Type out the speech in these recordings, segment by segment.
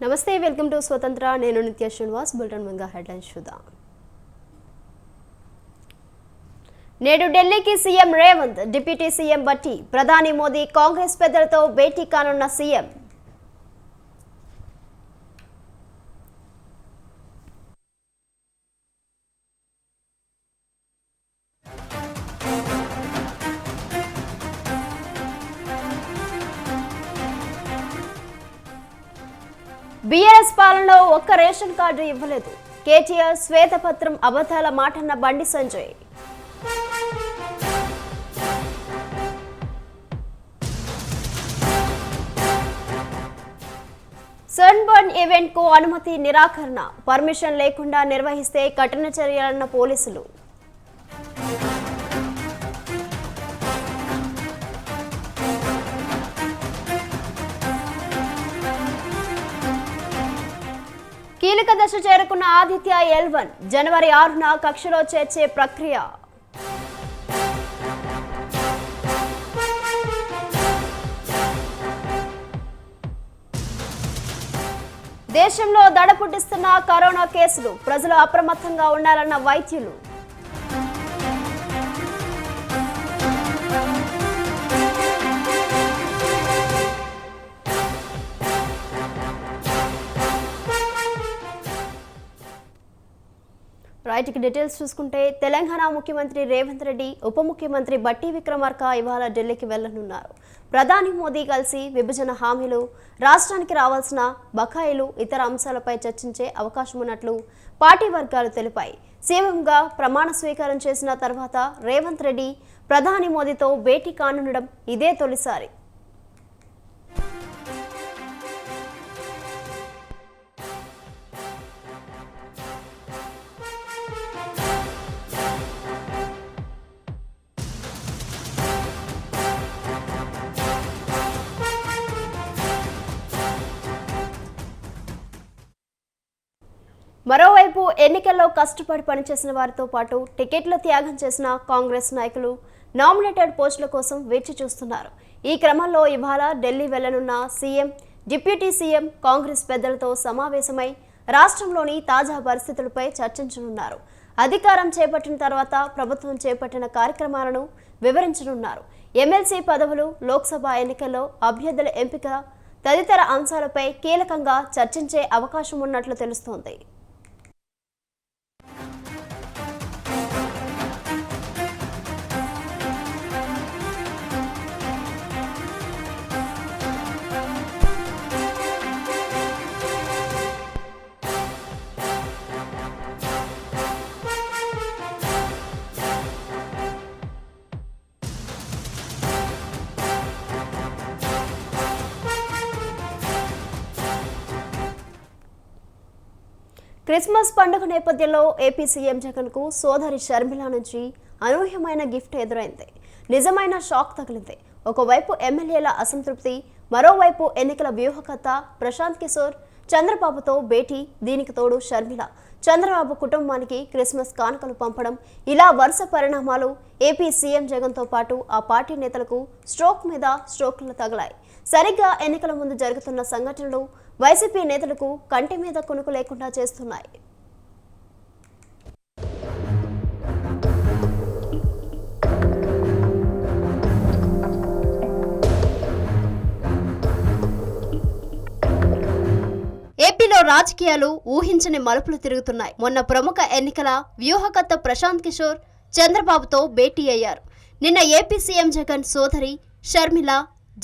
నమస్తే, welcome to స్వతంత్ర. నేను నిత్య శ్రీనివాస్. బులెటిన్ ముందుగా హెడ్లైన్స్ చూద్దాం. నేడు ఢిల్లీకి సీఎం రేవంత్, డిప్యూటీ సీఎం బట్టి, ప్రధాని మోదీ కాంగ్రెస్ పెద్దలతో భేటీ కానున్న సీఎం. బీఆర్ఎస్ పాలనలో ఒక్క రేషన్ కార్డు ఇవ్వలేదు. కేటీఆర్ శ్వేతపత్రం అబద్ధాల మాటన్న బండి సంజయ్. సన్బర్న్ ఈవెంట్ కు అనుమతి నిరాకరణ, పర్మిషన్ లేకుండా నిర్వహిస్తే కఠిన చర్యలన్న పోలీసులు. కీలక దశ చేరుకున్న ఆదిత్య L1 జనవరి 6న కక్షలో చేర్చే ప్రక్రియ. దేశంలో దడ పుట్టిస్తున్న కరోనా కేసులు, ప్రజలు అప్రమత్తంగా ఉండాలన్న వైద్యులు. రైట్కి డీటెయిల్స్ చూసుకుంటే, తెలంగాణ ముఖ్యమంత్రి రేవంత్ రెడ్డి, ఉప ముఖ్యమంత్రి బట్టి విక్రమార్క ఇవాళ ఢిల్లీకి వెళ్లనున్నారు. ప్రధాని మోదీ కలిసి విభజన హామీలు, రాష్ట్రానికి రావాల్సిన బకాయిలు, ఇతర అంశాలపై చర్చించే అవకాశం ఉన్నట్లు పార్టీ వర్గాలు తెలిపాయి. సీఎంగా ప్రమాణ స్వీకారం చేసిన తర్వాత రేవంత్ రెడ్డి ప్రధాని మోదీతో భేటీ కానుండడం ఇదే తొలిసారి. మరోవైపు ఎన్నికల్లో కష్టపడి పనిచేసిన వారితో పాటు టికెట్లు త్యాగం చేసిన కాంగ్రెస్ నాయకులు నామినేటెడ్ పోస్టుల కోసం వేచి చూస్తున్నారు. ఈ క్రమంలో ఇవాళ ఢిల్లీ వెళ్లనున్న సీఎం, డిప్యూటీ సీఎం కాంగ్రెస్ పెద్దలతో సమావేశమై రాష్ట్రంలోని తాజా పరిస్థితులపై చర్చించనున్నారు. అధికారం చేపట్టిన తర్వాత ప్రభుత్వం చేపట్టిన కార్యక్రమాలను వివరించనున్నారు. ఎమ్మెల్సీ పదవులు, లోక్సభ ఎన్నికల్లో అభ్యర్థుల ఎంపిక తదితర అంశాలపై కీలకంగా చర్చించే అవకాశం ఉన్నట్లు తెలుస్తోంది. క్రిస్మస్ పండుగ నేపథ్యంలో ఏపీ సీఎం జగన్ కు సోదరి షర్మిల నుంచి అనూహ్యమైన గిఫ్ట్ ఎదురైంది. నిజమైన షాక్ తగిలింది. ఒకవైపు ఎమ్మెల్యేల అసంతృప్తి, మరోవైపు ఎన్నికల వ్యూహకర్త ప్రశాంత్ కిషోర్ చంద్రబాబుతో భేటీ. దీనికి తోడు షర్మిల చంద్రబాబు కుటుంబానికి క్రిస్మస్ కానుకలు పంపడం, ఇలా వరుస పరిణామాలు ఏపీ సీఎం జగన్తో పాటు ఆ పార్టీ నేతలకు స్ట్రోక్ మీద స్ట్రోక్లు తగిలాయి. సరిగ్గా ఎన్నికల ముందు జరుగుతున్న సంఘటనలు వైసీపీ నేతలకు కంటి మీద కునుకు లేకుండా చేస్తున్నాయి. ఏపీలో రాజకీయాలు ఊహించని మలుపులు తిరుగుతున్నాయి. మొన్న ప్రముఖ ఎన్నికల వ్యూహకర్త ప్రశాంత్ కిషోర్ చంద్రబాబుతో భేటీ అయ్యారు. నిన్న ఏపీ సీఎం జగన్ సోదరి షర్మిల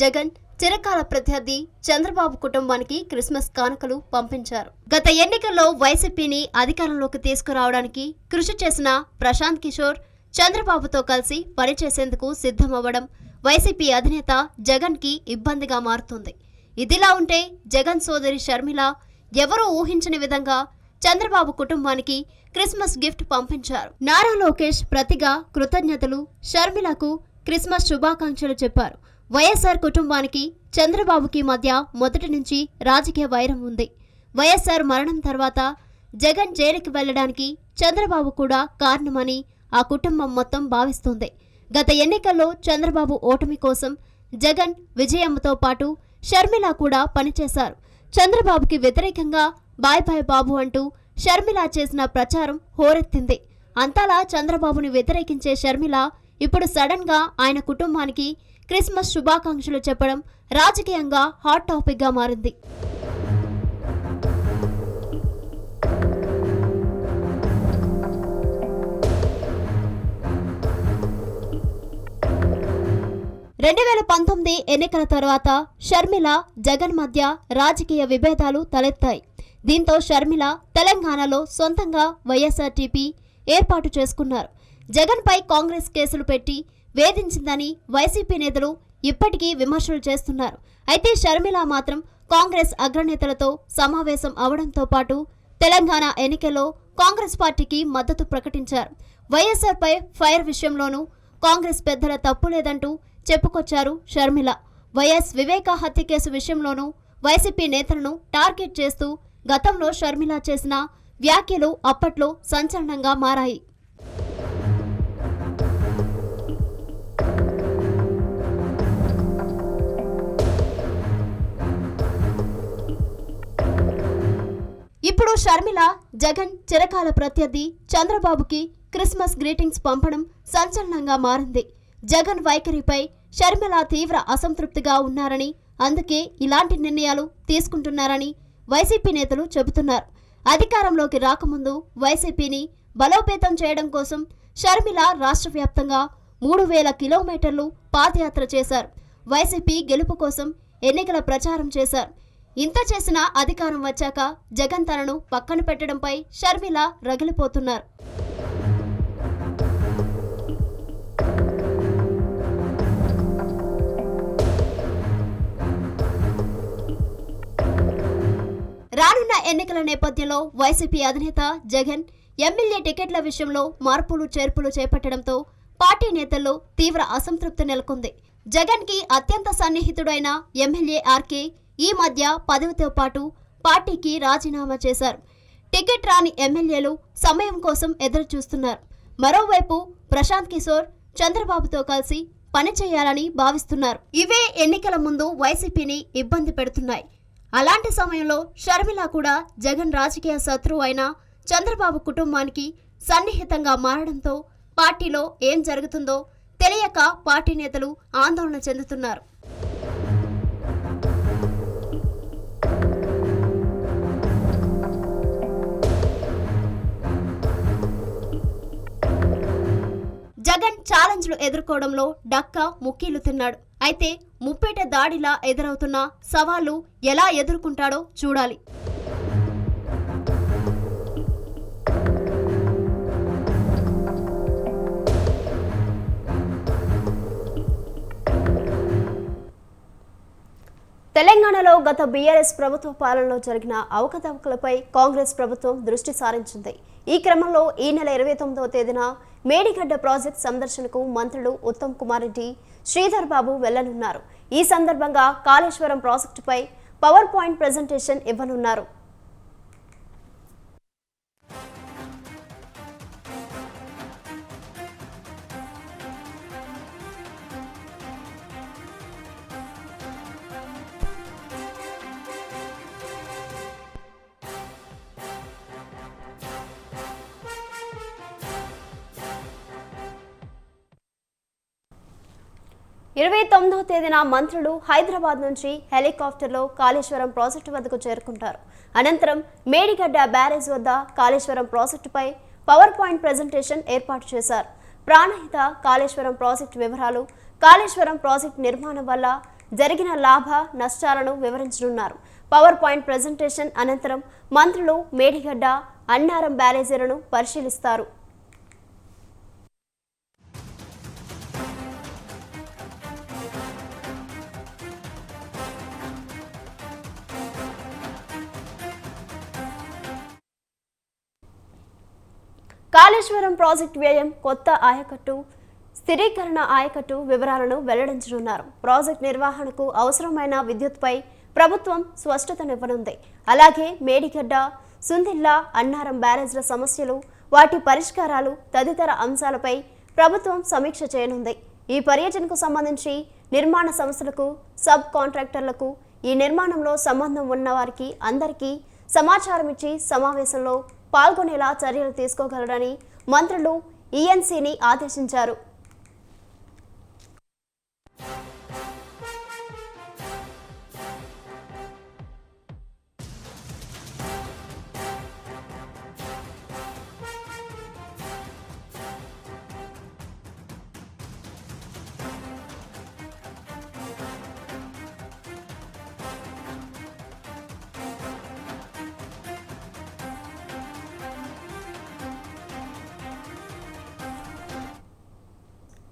జగన్ చిరకాల ప్రత్యర్థి చంద్రబాబు కుటుంబానికి క్రిస్మస్ కానుకలు పంపించారు. గత ఎన్నికల్లో వైసీపీని అధికారంలోకి తీసుకురావడానికి కృషి చేసిన ప్రశాంత్ కిషోర్ చంద్రబాబుతో కలిసి పనిచేసేందుకు సిద్ధమవ్వడం వైసీపీ అధినేత జగన్ కి ఇబ్బందిగా మారుతుంది. ఇదిలా ఉంటే జగన్ సోదరి షర్మిల ఎవరూ ఊహించని విధంగా చంద్రబాబు కుటుంబానికి క్రిస్మస్ గిఫ్ట్ పంపించారు. నారా లోకేష్ ప్రతిగా కృతజ్ఞతలు, షర్మిలకు క్రిస్మస్ శుభాకాంక్షలు చెప్పారు. వైఎస్ఆర్ కుటుంబానికి చంద్రబాబుకి మధ్య మొదటి నుంచి రాజకీయ వైరం ఉంది. వైఎస్ఆర్ మరణం తర్వాత జగన్ జైలుకి వెళ్లడానికి చంద్రబాబు కూడా కారణమని ఆ కుటుంబం మొత్తం భావిస్తుంది. గత ఎన్నికల్లో చంద్రబాబు ఓటమి కోసం జగన్, విజయమ్మతో పాటు షర్మిల కూడా పనిచేశారు. చంద్రబాబుకి వ్యతిరేకంగా బాయ్ బాయ్ బాబు అంటూ షర్మిల చేసిన ప్రచారం హోరెత్తింది. అంతలా చంద్రబాబుని వ్యతిరేకించే షర్మిల ఇప్పుడు సడన్ గా ఆయన కుటుంబానికి క్రిస్మస్ శుభాకాంక్షలు చెప్పడం రాజకీయంగా హాట్ టాపిక్ గా మారింది. రెండు 2019 ఎన్నికల తర్వాత షర్మిల జగన్ మధ్య రాజకీయ విభేదాలు తలెత్తాయి. దీంతో షర్మిల తెలంగాణలో సొంతంగా వైఎస్ఆర్టీపీ ఏర్పాటు చేసుకున్నారు. జగన్ పై కాంగ్రెస్ కేసులు పెట్టి వేధించిందని వైసీపీ నేతలు ఇప్పటికీ విమర్శలు చేస్తున్నారు. అయితే షర్మిల మాత్రం కాంగ్రెస్ అగ్రనేతలతో సమావేశం అవడంతో పాటు తెలంగాణ ఎన్నికల్లో కాంగ్రెస్ పార్టీకి మద్దతు ప్రకటించారు. వైఎస్ఆర్ పై ఫైర్ విషయంలోనూ కాంగ్రెస్ పెద్దల తప్పు లేదంటూ చెప్పుకొచ్చారు షర్మిల. వైఎస్ వివేక హత్య కేసు విషయంలోనూ వైసీపీ నేతలను టార్గెట్ చేస్తూ గతంలో షర్మిల చేసిన వ్యాఖ్యలు అప్పట్లో సంచలనంగా మారాయి. ఇప్పుడు షర్మిల జగన్ చిరకాల ప్రత్యర్థి చంద్రబాబుకి క్రిస్మస్ గ్రీటింగ్స్ పంపడం సంచలనంగా మారింది. జగన్ వైఖరిపై షర్మిల తీవ్ర అసంతృప్తిగా ఉన్నారని, అందుకే ఇలాంటి నిర్ణయాలు తీసుకుంటున్నారని వైసీపీ నేతలు చెబుతున్నారు. అధికారంలోకి రాకముందు వైసీపీని బలోపేతం చేయడం కోసం షర్మిల రాష్ట్ర వ్యాప్తంగా 3000 కిలోమీటర్లు పాదయాత్ర చేశారు. వైసీపీ గెలుపు కోసం ఎన్నికల ప్రచారం చేశారు. ఇంత చేసినా అధికారం వచ్చాక జగన్ తనను పక్కన పెట్టడంపై షర్మిల రగిలిపోతున్నారు. రానున్న ఎన్నికల నేపథ్యంలో వైసీపీ అధినేత జగన్ ఎమ్మెల్యే టికెట్ల విషయంలో మార్పులు చేర్పులు చేపట్టడంతో పార్టీ నేతల్లో తీవ్ర అసంతృప్తి నెలకొంది. జగన్ కి అత్యంత సన్నిహితుడైన ఎమ్మెల్యే ఆర్కే ఈ మధ్య పదవితో పాటు పార్టీకి రాజీనామా చేశారు. టికెట్ రాని ఎమ్మెల్యేలు సమయం కోసం ఎదురు చూస్తున్నారు. మరోవైపు ప్రశాంత్ కిషోర్ చంద్రబాబుతో కలిసి పనిచేయాలని భావిస్తున్నారు. ఇవే ఎన్నికల ముందు వైసీపీని ఇబ్బంది పెడుతున్నాయి. అలాంటి సమయంలో షర్మిల కూడా జగన్ రాజకీయ శత్రువు అయిన చంద్రబాబు కుటుంబానికి సన్నిహితంగా మారడంతో పార్టీలో ఏం జరుగుతుందో తెలియక పార్టీ నేతలు ఆందోళన చెందుతున్నారు. జగన్ ఛాలెంజ్లు ఎదుర్కోవడంలో డక్కా ముక్కీలు తిన్నాడు. అయితే ముప్పేట దాడిలా ఎదురవుతున్న సవాళ్లు ఎలా ఎదుర్కొంటాడో చూడాలి. తెలంగాణలో గత బీఆర్ఎస్ ప్రభుత్వ పాలనలో జరిగిన అవకతవకలపై కాంగ్రెస్ ప్రభుత్వం దృష్టి సారించింది. ఈ క్రమంలో ఈ నెల 29వ తేదీన మేడిగడ్డ ప్రాజెక్ట్ సందర్శనకు మంత్రులు ఉత్తమ్ కుమార్ రెడ్డి, శ్రీధర్ బాబు వెళ్లనున్నారు. ఈ సందర్భంగా కాళేశ్వరం ప్రాజెక్టుపై పవర్ పాయింట్ ప్రెజెంటేషన్ ఇవ్వనున్నారు. ఇరవై 29వ తేదీన మంత్రులు హైదరాబాద్ నుంచి హెలికాప్టర్లో కాళేశ్వరం ప్రాజెక్టు వద్దకు చేరుకుంటారు. అనంతరం మేడిగడ్డ బ్యారేజ్ వద్ద కాళేశ్వరం ప్రాజెక్టుపై పవర్ పాయింట్ ప్రెజెంటేషన్ ఏర్పాటు చేశారు. ప్రాణహిత కాళేశ్వరం ప్రాజెక్టు వివరాలు, కాళేశ్వరం ప్రాజెక్టు నిర్మాణం వల్ల జరిగిన లాభ నష్టాలను వివరించనున్నారు. పవర్ పాయింట్ ప్రెజెంటేషన్ అనంతరం మంత్రులు మేడిగడ్డ, అన్నారం బ్యారేజీలను పరిశీలిస్తారు. కాళేశ్వరం ప్రాజెక్టు వ్యయం, కొత్త ఆయకట్టు, స్థిరీకరణ ఆయకట్టు వివరాలను వెల్లడించనున్నారు. ప్రాజెక్టు నిర్వహణకు అవసరమైన విద్యుత్పై ప్రభుత్వం స్పష్టతనివ్వనుంది. అలాగే మేడిగడ్డ, సుందిల్లా, అన్నారం బ్యారేజ్ల సమస్యలు, వాటి పరిష్కారాలు తదితర అంశాలపై ప్రభుత్వం సమీక్ష చేయనుంది. ఈ పర్యటనకు సంబంధించి నిర్మాణ సంస్థలకు, సబ్ కాంట్రాక్టర్లకు ఈ నిర్మాణంలో సంబంధం ఉన్న వారికి అందరికీ సమాచారం ఇచ్చి సమావేశంలో పాల్గొనేలా చర్యలు తీసుకోగలరని మంత్రులు ఈఎన్సీని ఆదేశించారు.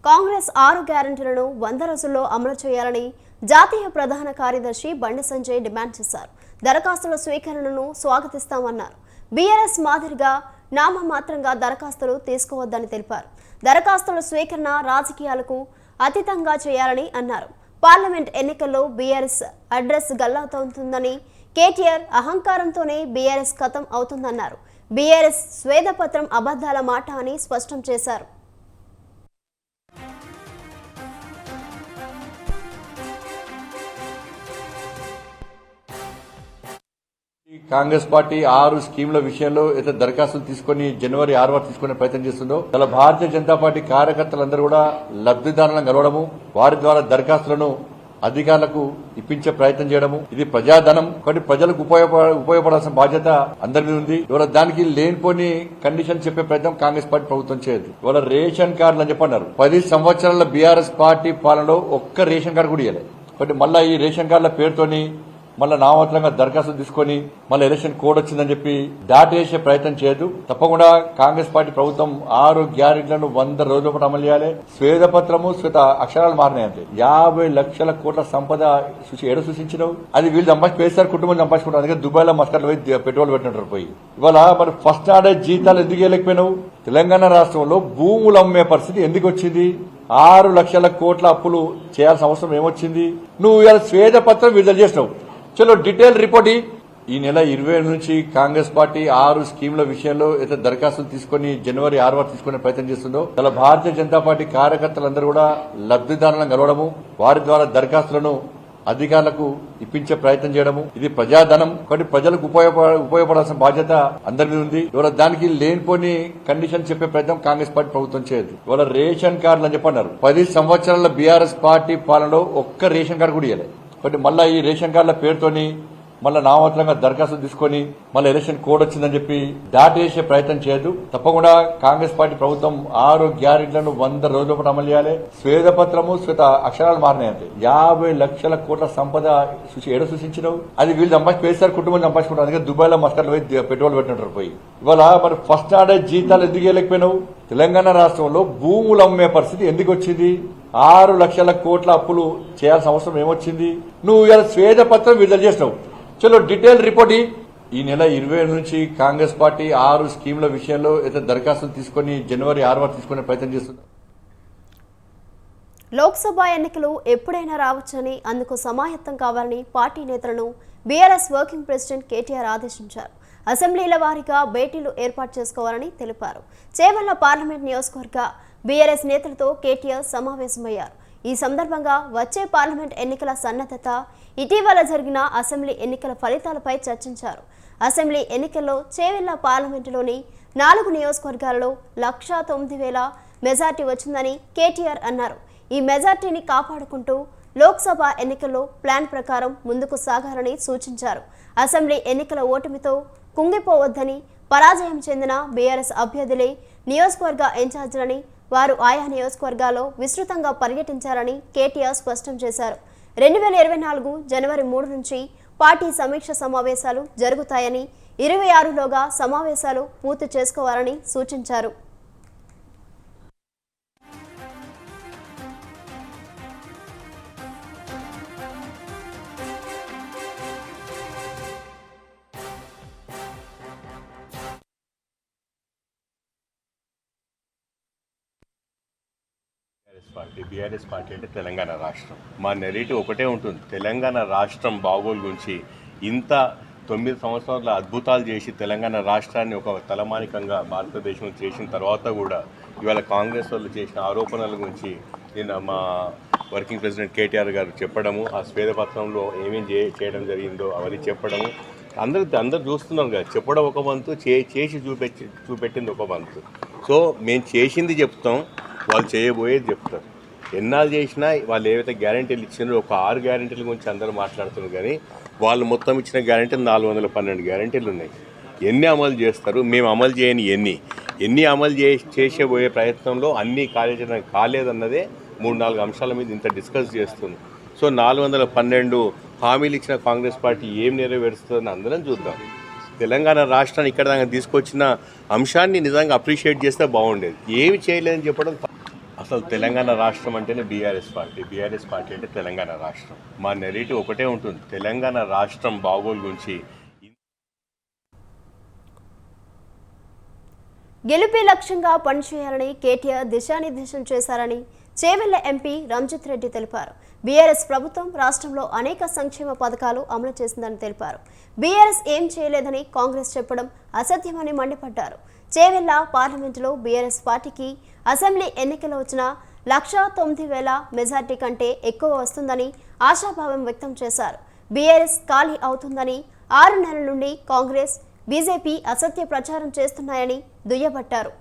కాంగ్రెస్ 6 గ్యారెంటీలను 100 రోజుల్లో అమలు చేయాలని జాతీయ ప్రధాన కార్యదర్శి బండి సంజయ్ డిమాండ్ చేశారు. దరఖాస్తుల స్వీకరణను స్వాగతిస్తామన్నారు. బీఆర్ఎస్ మాదిరిగా నామమాత్రంగా దరఖాస్తులు తీసుకోవద్దని తెలిపారు. దరఖాస్తుల స్వీకరణ రాజకీయాలకు అతీతంగా చేయాలని అన్నారు. పార్లమెంట్ ఎన్నికల్లో బీఆర్ఎస్ అడ్రస్ గల్లాతవుతుందని, కేటీఆర్ అహంకారంతోనే బీఆర్ఎస్ ఖతం అవుతుందన్నారు. బీఆర్ఎస్ స్వేదపత్రం అబద్ధాల మాట అని స్పష్టం చేశారు. కాంగ్రెస్ పార్టీ 6 స్కీముల విషయంలో అయితే దరఖాస్తులు తీసుకుని జనవరి 6 వరకు తీసుకునే ప్రయత్నం చేస్తుందో అలా భారతీయ జనతా పార్టీ కార్యకర్తలందరూ కూడా లబ్ధిదారులను కలవడము, వారి ద్వారా దరఖాస్తులను అధికారులకు ఇప్పించే ప్రయత్నం చేయడము, ఇది ప్రజాధనం కాబట్టి ప్రజలకు ఉపయోగపడాల్సిన బాధ్యత అందరి మీద ఉంది. ఇవాళ దానికి లేనిపోని కండిషన్ చెప్పే ప్రయత్నం కాంగ్రెస్ పార్టీ ప్రభుత్వం చేయదు. ఇవాళ రేషన్ కార్డులు అని చెప్పన్నారు. 10 సంవత్సరాల బీఆర్ఎస్ పార్టీ పాలనలో ఒక్క రేషన్ కార్డు కూడా ఇవ్వలేదు. కాబట్టి మళ్ళా ఈ రేషన్ కార్డుల పేరుతోని మళ్ళీ నామమాత్రంగా దరఖాస్తు తీసుకుని మళ్ళీ ఎలక్షన్ కోడ్ వచ్చిందని చెప్పి దాటేసే ప్రయత్నం చేయదు. తప్పకుండా కాంగ్రెస్ పార్టీ ప్రభుత్వం 6 గ్యారెంటీలను 100 రోజుల పాటు అమలు చేయాలి. స్వేదపత్రము శ్వేత అక్షరాలు మారినాయంటే 50 లక్షల కోట్ల సంపద ఏడ సూచించినావు. అది వీళ్ళు సంపాదించి కుటుంబం సంపాదించుకుంటారు. అందుకే దుబాయ్లో మస్కట్లో పోయి పెట్రోల్ పెట్టినట్టు పోయి ఇవాళ మరి ఫస్ట్ ఆడే జీతాలు ఎందుకు ఇవ్వలేకపోయినావు? తెలంగాణ రాష్ట్రంలో భూములు అమ్మే పరిస్థితి ఎందుకు వచ్చింది? 6 లక్షల కోట్ల అప్పులు చేయాల్సిన అవసరం ఏమొచ్చింది? నువ్వు ఇలా స్వేదపత్రం విడుదల చేసినావు. చలో డీటెయిల్ రిపోర్ట్. ఈ నెల 20 నుంచి కాంగ్రెస్ పార్టీ 6 స్కీముల విషయంలో అయితే దరఖాస్తులు తీసుకుని జనవరి 6 వరకు తీసుకునే ప్రయత్నం చేస్తుందో అలా భారతీయ జనతా పార్టీ కార్యకర్తలందరూ కూడా లబ్ధిదారులను కలవడము, వారి ద్వారా దరఖాస్తులను అధికారులకు ఇప్పించే ప్రయత్నం చేయడము, ఇది ప్రజాధనం కాబట్టి ప్రజలకు ఉపయోగపడాల్సిన బాధ్యత అందరి మీద ఉంది. ఇవాళ దానికి లేనిపోని కండిషన్ చెప్పే ప్రయత్నం కాంగ్రెస్ పార్టీ ప్రభుత్వం చేయదు. ఇవాళ రేషన్ కార్డులు అని చెప్పన్నారు. 10 సంవత్సరాల బీఆర్ఎస్ పార్టీ పాలనలో ఒక్క రేషన్ కార్డు కూడా ఇవ్వలేదు. కాబట్టి మళ్ళీ ఈ రేషన్ కార్డుల పేరుతోని మళ్ళీ నామమాత్రంగా దరఖాస్తు తీసుకుని మళ్ళీ ఎలక్షన్ కోడ్ వచ్చిందని చెప్పి దాటేసే ప్రయత్నం చేయదు. తప్పకుండా కాంగ్రెస్ పార్టీ ప్రభుత్వం 6 గ్యారెంటీలను 100 రోజుల పాటు అమలు చేయాలి. స్వేదపత్రము శ్వేత అక్షరాలు మారినాయంటే 50 లక్షల కోట్ల సంపద ఏడ సూచించినావు. అది వీళ్ళు సంపాదించి కుటుంబం సంపాదించుకుంటారు. అందుకే దుబాయ్లో మస్కట్లో పోయి పెట్రోల్ పెట్టినట్టు పోయి ఇవాళ మరి ఫస్ట్ ఆడే జీతాలు ఎందుకు ఇవ్వలేకపోయినావు? తెలంగాణ రాష్ట్రంలో భూములు అమ్మే పరిస్థితి ఎందుకు వచ్చింది? 6 లక్షల కోట్ల అప్పులు చేయాల్సిన అవసరం ఏమొచ్చింది? నువ్వు ఇలా స్వేదపత్రం విడుదల చేసినావు. చలో డీటెయిల్ రిపోర్ట్. ఈ నెల 20 నుంచి కాంగ్రెస్ పార్టీ 6 స్కీముల విషయంలో అయితే దరఖాస్తులు తీసుకుని జనవరి 6 వరకు తీసుకునే ప్రయత్నం చేస్తుంది. లోక్సభ ఎన్నికలు ఎప్పుడైనా రావచ్చని, అందుకు సమాయత్తం కావాలని పార్టీ నేతలను బీఆర్ఎస్ వర్కింగ్ ప్రెసిడెంట్ కేటీఆర్ ఆదేశించారు. అసెంబ్లీల వారీగా భేటీలు ఏర్పాటు చేసుకోవాలని తెలిపారు. చేవెళ్ల పార్లమెంట్ నియోజకవర్గ బీఆర్ఎస్ నేతలతో కేటీఆర్ సమావేశమయ్యారు. ఈ సందర్భంగా వచ్చే పార్లమెంట్ ఎన్నికల సన్నద్ధత, ఇటీవల జరిగిన అసెంబ్లీ ఎన్నికల ఫలితాలపై చర్చించారు. అసెంబ్లీ ఎన్నికల్లో చేవెళ్ల పార్లమెంటులోని 4 నియోజకవర్గాలలో 1,09,000 మెజార్టీ వచ్చిందని కేటీఆర్ అన్నారు. ఈ మెజార్టీని కాపాడుకుంటూ లోక్సభ ఎన్నికల్లో ప్లాన్ ప్రకారం ముందుకు సాగాలని సూచించారు. అసెంబ్లీ ఎన్నికల ఓటమితో కుంగిపోవద్దని, పరాజయం చెందిన బీఆర్ఎస్ అభ్యర్థులే నియోజకవర్గ ఇన్ఛార్జీలని, వారు ఆయా నియోజకవర్గాల్లో విస్తృతంగా పర్యటించారని కేటీఆర్ స్పష్టం చేశారు. 2024 జనవరి 3 నుంచి పార్టీ సమీక్ష సమావేశాలు జరుగుతాయని, 26లోగా సమావేశాలు పూర్తి చేసుకోవాలని సూచించారు. బీఆర్ఎస్ పార్టీ అంటే తెలంగాణ రాష్ట్రం. మా నెరేటివ్ ఒకటే ఉంటుంది, తెలంగాణ రాష్ట్రం బాగోలు గురించి. ఇంత 9 సంవత్సరాల అద్భుతాలు చేసి తెలంగాణ రాష్ట్రాన్ని ఒక తలమానికంగా భారతదేశం చేసిన తర్వాత కూడా ఇవాళ కాంగ్రెస్ వాళ్ళు చేసిన ఆరోపణల గురించి నిన్న మా వర్కింగ్ ప్రెసిడెంట్ కేటీఆర్ గారు చెప్పడము, ఆ శ్వేతపత్రంలో ఏమేం చేయడం జరిగిందో అవన్నీ చెప్పడము, అందరూ చూస్తున్నారు కదా. చెప్పడం ఒక వంతు, చేసి చూపెట్టింది ఒక వంతు. సో మేము చేసింది చెప్తాం, వాళ్ళు చేయబోయేది చెప్తారు. ఎన్నాళ్ళు చేసినా వాళ్ళు ఏవైతే గ్యారెంటీలు ఇచ్చినారో ఒక 6 గ్యారెంటీల గురించి అందరూ మాట్లాడుతున్నారు, కానీ వాళ్ళు మొత్తం ఇచ్చిన గ్యారెంటీలు 412 గ్యారెంటీలు ఉన్నాయి. ఎన్ని అమలు చేస్తారు? మేము అమలు చేయని ఎన్ని అమలు చేసేబోయే ప్రయత్నంలో అన్నీ కాలేదన్నదే 3-4 అంశాల మీద ఇంత డిస్కస్ చేస్తుంది. సో 412 హామీలు ఇచ్చిన కాంగ్రెస్ పార్టీ ఏం నెరవేరుస్తుందని అందరం చూద్దాం. తెలంగాణ రాష్ట్రాన్ని ఇక్కడ దాకా తీసుకొచ్చిన అంశాన్ని నిజంగా అప్రిషియేట్ చేస్తే బాగుండేది. ఏమి చేయలేదని చెప్పడం అసలు తెలంగాణ రాష్ట్రం అంటేనే బీఆర్ఎస్ పార్టీ అంటే తెలంగాణ రాష్ట్రం. మా నెరేటివ్ ఒకటే ఉంటుంది, తెలంగాణ రాష్ట్రం బాగోలు గురించి. గెలుపే లక్ష్యంగా పనిచేయాలని కేటీఆర్ దిశానిర్దేశం చేశారని చేవెళ్ల ఎంపీ రంజిత్ రెడ్డి తెలిపారు. బీఆర్ఎస్ ప్రభుత్వం రాష్ట్రంలో అనేక సంక్షేమ పథకాలు అమలు చేసిందని తెలిపారు. బీఆర్ఎస్ ఏం చేయలేదని కాంగ్రెస్ చెప్పడం అసత్యమని మండిపడ్డారు. చేవెళ్ల పార్లమెంటులో బీఆర్ఎస్ పార్టీకి అసెంబ్లీ ఎన్నికలు వచ్చిన 1,09,000 మెజార్టీ కంటే ఎక్కువ వస్తుందని ఆశాభావం వ్యక్తం చేశారు. బీఆర్ఎస్ ఖాళీ అవుతుందని 6 నెలల నుండి కాంగ్రెస్, బీజేపీ అసత్య ప్రచారం చేస్తున్నాయని దుయ్యబట్టారు.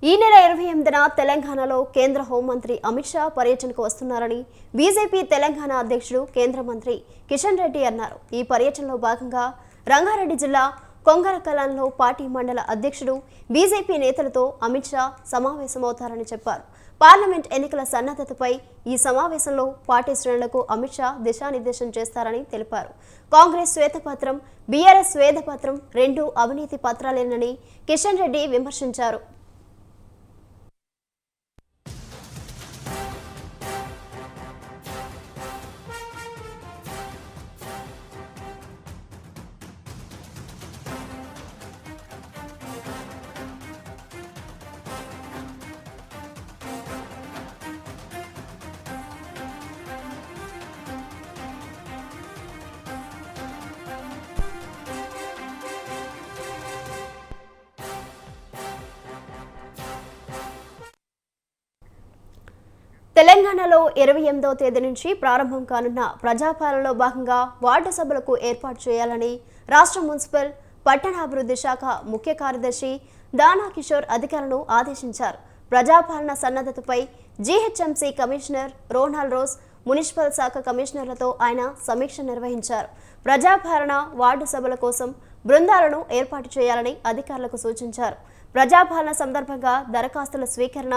ఈ నెల 28న తెలంగాణలో కేంద్ర హోంమంత్రి అమిత్ షా పర్యటనకు వస్తున్నారని బీజేపీ తెలంగాణ అధ్యక్షుడు కేంద్ర మంత్రి కిషన్ రెడ్డి అన్నారు. ఈ పర్యటనలో భాగంగా రంగారెడ్డి జిల్లా కొంగరకలాన్లో పార్టీ మండల అధ్యక్షుడు బీజేపీ నేతలతో అమిత్ షా సమావేశమవుతారని చెప్పారు. పార్లమెంట్ ఎన్నికల సన్నద్ధతపై ఈ సమావేశంలో పార్టీ శ్రేణులకు అమిత్ షా దిశానిర్దేశం చేస్తారని తెలిపారు. కాంగ్రెస్ శ్వేతపత్రం, బీఆర్ఎస్ శ్వేతపత్రం 2 అవినీతి పత్రాలేనని కిషన్ రెడ్డి విమర్శించారు. తెలంగాణలో 28వ తేదీ నుంచి ప్రారంభం కానున్న ప్రజాపాలనలో భాగంగా వార్డు సభలకు ఏర్పాటు చేయాలని రాష్ట్ర మున్సిపల్ పట్టణాభివృద్ధి శాఖ ముఖ్య కార్యదర్శి దానా కిషోర్ అధికారులను ఆదేశించారు. ప్రజాపాలన సన్నద్ధతపై GHMC commissioner Ronald Rose, municipal శాఖ కమిషనర్లతో ఆయన సమీక్ష నిర్వహించారు. ప్రజాపాలన వార్డు సభల కోసం బృందాలను ఏర్పాటు చేయాలని అధికారులకు సూచించారు. ప్రజాపాలన సందర్భంగా దరఖాస్తుల స్వీకరణ,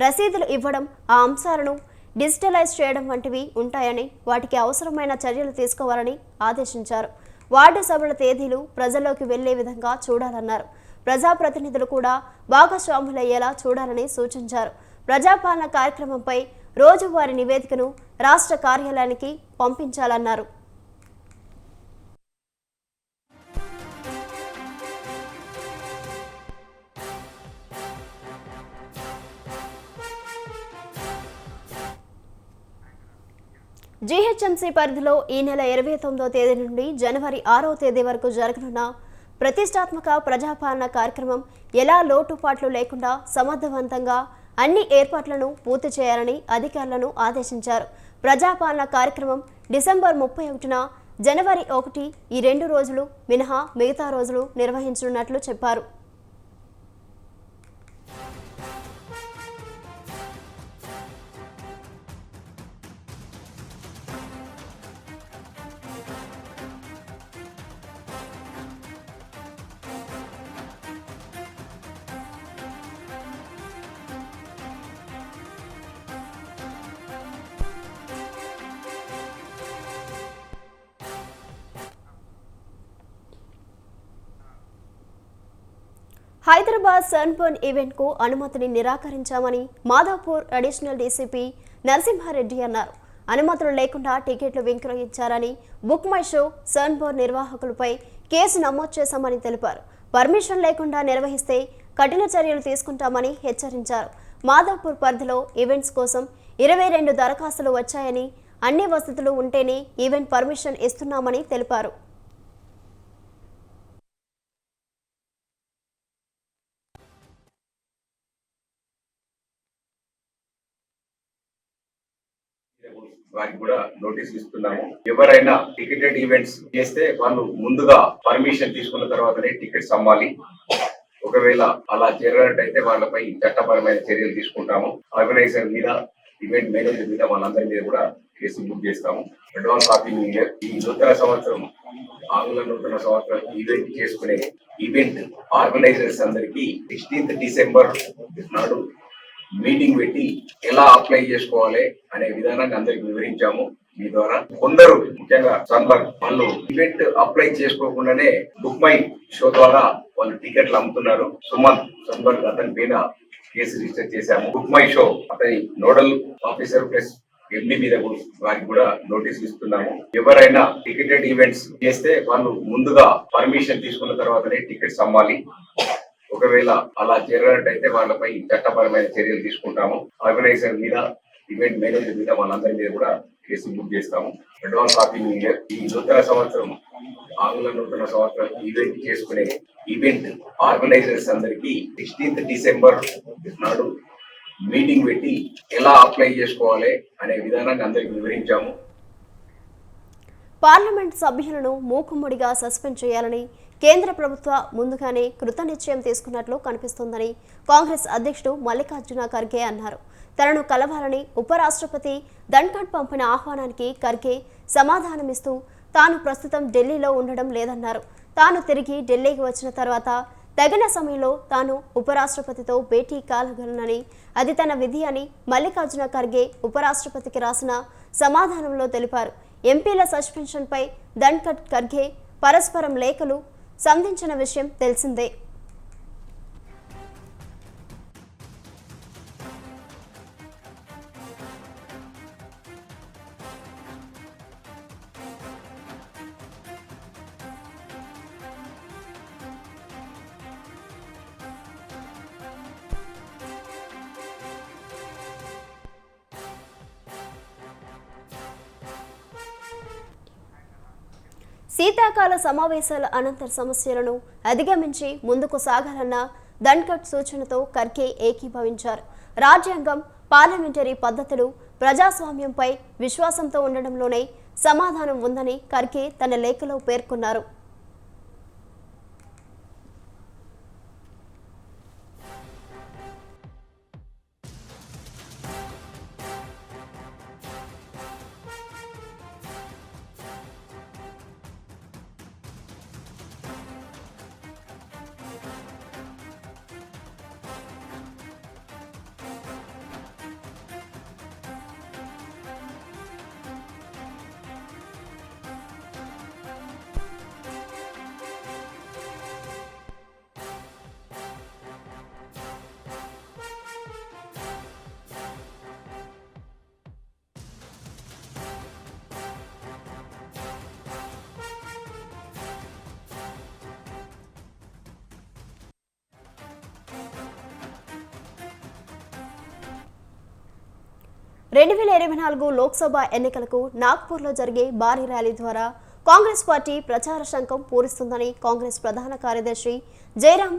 రసీదులు ఇవ్వడం, ఆ అంశాలను డిజిటలైజ్ చేయడం వంటివి ఉంటాయని వాటికి అవసరమైన చర్యలు తీసుకోవాలని ఆదేశించారు. వార్డు సభల తేదీలు ప్రజల్లోకి వెళ్లే విధంగా చూడాలన్నారు. ప్రజాప్రతినిధులు కూడా భాగస్వాములయ్యేలా చూడాలని సూచించారు. ప్రజాపాలన కార్యక్రమంపై రోజువారీ నివేదికను రాష్ట్ర కార్యాలయానికి పంపించాలన్నారు. జీహెచ్ఎంసీ పరిధిలో ఈ నెల 29వ తేదీ నుండి జనవరి 6వ తేదీ వరకు జరగనున్న ప్రతిష్టాత్మక ప్రజాపాలన కార్యక్రమం ఎలా లోటుపాట్లు లేకుండా సమర్థవంతంగా అన్ని ఏర్పాట్లను పూర్తి చేయాలని అధికారులను ఆదేశించారు. ప్రజాపాలన కార్యక్రమం డిసెంబర్ 31న, జనవరి 1 ఈ 2 రోజులు మినహా మిగతా రోజులు నిర్వహించనున్నట్లు చెప్పారు. హైదరాబాద్ సన్బర్న్ ఈవెంట్ కు అనుమతిని నిరాకరించామని మాధాపూర్ అడిషనల్ డీసీపీ నరసింహారెడ్డి అన్నారు. అనుమతులు లేకుండా టికెట్లు విక్రయించారని బుక్ మై షో సన్బర్న్ నిర్వాహకులపై కేసు నమోదు చేశామని తెలిపారు. పర్మిషన్ లేకుండా నిర్వహిస్తే కఠిన చర్యలు తీసుకుంటామని హెచ్చరించారు. మాధాపూర్ పరిధిలో ఈవెంట్స్ కోసం 22 దరఖాస్తులు వచ్చాయని, అన్ని వసతులు ఉంటేనే ఈవెంట్ పర్మిషన్ ఇస్తున్నామని తెలిపారు. వారికి కూడా నోటీస్ ఇస్తున్నాము. ఎవరైనా టికెటెడ్ ఈవెంట్స్ చేస్తే వాళ్ళు ముందుగా పర్మిషన్ తీసుకున్న తర్వాతనే టికెట్స్ అమ్మాలి. ఒకవేళ అలా జరగనట్టయితే వాళ్ళపై చట్టపరమైన చర్యలు తీసుకుంటాము. ఆర్గనైజర్ మీద, ఈవెంట్ మేనేజర్ మీద, వాళ్ళందరి మీద కూడా కేసు బుక్ చేస్తాము. Advance happy new year. ఈ నూతన సంవత్సరం, ఆంగ్ల నూతన సంవత్సరం ఈవెంట్ చేసుకునే ఈవెంట్ ఆర్గనైజర్స్ అందరికీ 16th డిసెంబర్ నాడు మీటింగ్ పెట్టి ఎలా అప్లై చేసుకోవాలి అనే విధానాన్ని అందరికి వివరించాము. మీ ద్వారా కొందరు, ముఖ్యంగా సన్బర్న్ వాళ్ళు ఈవెంట్ అప్లై చేసుకోకుండానే బుక్ మై షో ద్వారా వాళ్ళు టికెట్లు అమ్ముతున్నారు. సుమంత్ సన్బర్న్ అతని మీద కేసు రిజిస్టర్ చేశాము. బుక్ మై షో అతని నోడల్ ఆఫీసర్ ప్లస్ ఎండి మీద వారికి కూడా నోటీస్ ఇస్తున్నాము. ఎవరైనా టికెటెడ్ ఈవెంట్స్ చేస్తే వాళ్ళు ముందుగా పర్మిషన్ తీసుకున్న తర్వాతనే టికెట్స్ అమ్మాలి. ఒకవేళ అలా జరగనట్టయితే వాళ్ళపై చట్టపరమైన చర్యలు తీసుకుంటాము. ఆర్గనైజర్ మీద, ఈవెంట్ మేనేజర్ మీద, వాళ్ళందరి మీద కూడా కేసు బుక్ చేస్తాము. Advance happy new year. ఈ నూతన సంవత్సరం, ఆంగ్ల నూతన సంవత్సరం ఈవెంట్ చేసుకునే ఈవెంట్ ఆర్గనైజర్స్ అందరికీ 16th డిసెంబర్ నాడు మీటింగ్ పెట్టి ఎలా అప్లై చేసుకోవాలి అనే విధానాన్ని అందరికి వివరించాము. పార్లమెంట్ సభ్యులను మూకుమ్మడిగా సస్పెండ్ చేయాలని కేంద్ర ప్రభుత్వ ముందుగానే కృతనిశ్చయం తీసుకున్నట్లు కనిపిస్తోందని కాంగ్రెస్ అధ్యక్షుడు మల్లికార్జున ఖర్గే అన్నారు. తనను కలవాలని ఉపరాష్ట్రపతి ధన్ఖడ్ పంపిన ఆహ్వానానికి ఖర్గే సమాధానమిస్తూ తాను ప్రస్తుతం ఢిల్లీలో ఉండడం లేదన్నారు. తాను తిరిగి ఢిల్లీకి వచ్చిన తర్వాత తగిన సమయంలో తాను ఉపరాష్ట్రపతితో భేటీ కాగలనని, అది తన విధి అని మల్లికార్జున ఖర్గే ఉపరాష్ట్రపతికి రాసిన సమాధానంలో తెలిపారు. ఎంపీల సస్పెన్షన్పై ధన్ఖడ్ ఖర్గే పరస్పరం లేఖలు సంధించిన విషయం తెలిసిందే. శీతాకాల సమావేశాల అనంతర సమస్యలను అధిగమించి ముందుకు సాగాలన్న ధన్ఖడ్ సూచనతో ఖర్గే ఏకీభవించారు. రాజ్యాంగం, పార్లమెంటరీ పద్ధతులు, ప్రజాస్వామ్యంపై విశ్వాసంతో ఉండడంలోనే సమాధానం ఉందని ఖర్గే తన లేఖలో పేర్కొన్నారు. లోక్సభ ఎన్నికలకు నాగ్పూర్లో జరిగే భారీ ర్యాలీ ద్వారా కాంగ్రెస్ పార్టీ ప్రచార శంఖం పూరిస్తుందని కాంగ్రెస్ ప్రధాన కార్యదర్శి జైరాం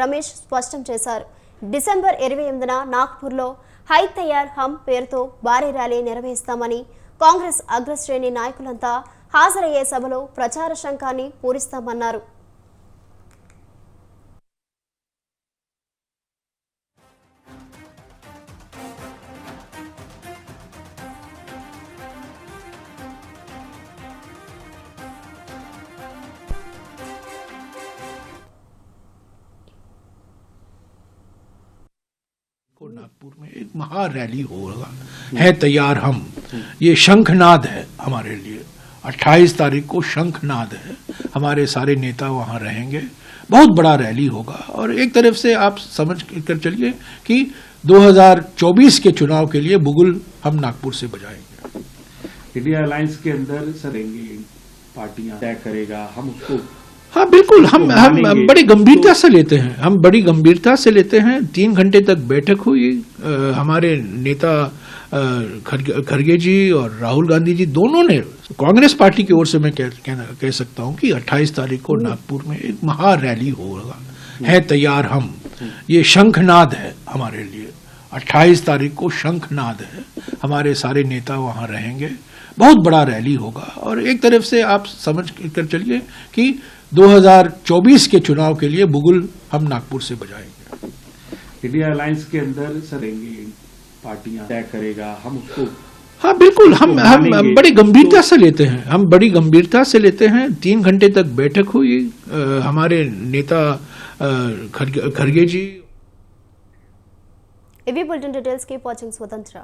రమేష్ స్పష్టం చేశారు. డిసెంబర్ 28న నాగ్పూర్లో హై తయార్ హమ్ పేరుతో భారీ ర్యాలీ నిర్వహిస్తామని, కాంగ్రెస్ అగ్రశ్రేణి నాయకులంతా హాజరయ్యే సభలో ప్రచార శంఖాన్ని పూరిస్తామన్నారు. नागपुर में एक महा रैली होगा, है तैयार हम, ये शंखनाद है हमारे लिए। 28 तारीख को शंखनाद है, हमारे सारे नेता वहाँ रहेंगे, बहुत बड़ा रैली होगा और एक तरफ से आप समझ कर चलिए कि 2024 के चुनाव के लिए बुगुल हम नागपुर से बजाएंगे। इंडिया अलायंस के अंदर सरेंगे पार्टियां तय करेगा, हम उसको हाँ बिल्कुल, हम मानेंगे। बड़ी गंभीरता से लेते हैं, हम बड़ी गंभीरता से लेते हैं। 3 घंटे तक बैठक हुई, हमारे नेता खड़गे जी और राहुल गांधी जी दोनों ने, कांग्रेस पार्टी की ओर से मैं कह सकता हूं कि 28 तारीख को नागपुर में एक महा रैली होगा, है तैयार हम। ये शंखनाद है हमारे लिए, 28 तारीख को शंखनाद है, हमारे सारे नेता वहां रहेंगे, बहुत बड़ा रैली होगा और एक तरफ से आप समझ कर चलिए कि 2024 के चुनाव के लिए बुगुल हम नागपुर से बजाएंगे। इंडिया अलायंस के अंदर सरेंगे पार्टियां तय करेगा, हम उसको हाँ बिल्कुल, हम मानेंगे। बड़ी गंभीरता से लेते हैं, हम बड़ी गंभीरता से लेते हैं। 3 घंटे तक बैठक हुई, हमारे नेता खड़गे जी। ఇవి బులెటిన్ డీటెయిల్స్. కీప్ వాచింగ్ స్వతంత్ర.